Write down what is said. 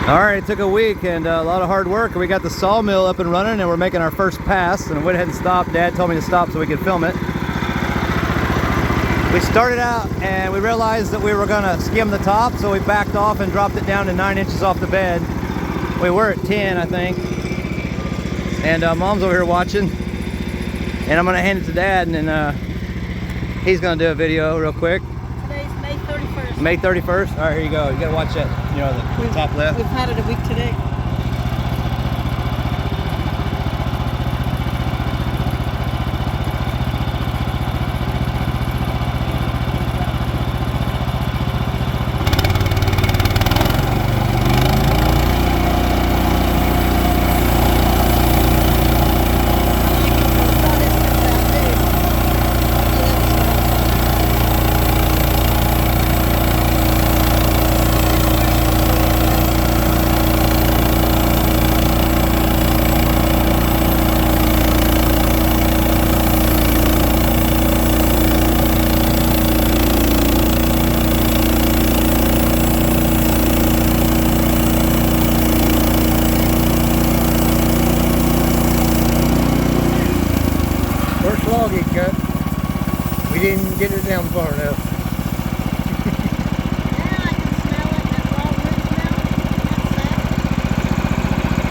All right, it took a week and a lot of hard work. We got the sawmill up and running and we're making our first pass, and I went ahead and stopped. Dad told me to stop so we could film it. We started out and we realized that we were gonna skim the top, so we backed off and dropped it down to 9 inches off the bed. We were at 10, I think. And Mom's over here watching. And I'm gonna hand it to Dad, and then he's gonna do a video real quick. Today's May 31st. May 31st? All right, here you go. You gotta watch that, you know, the top left. We've had it a week today. First log he cut, we didn't get it down far enough.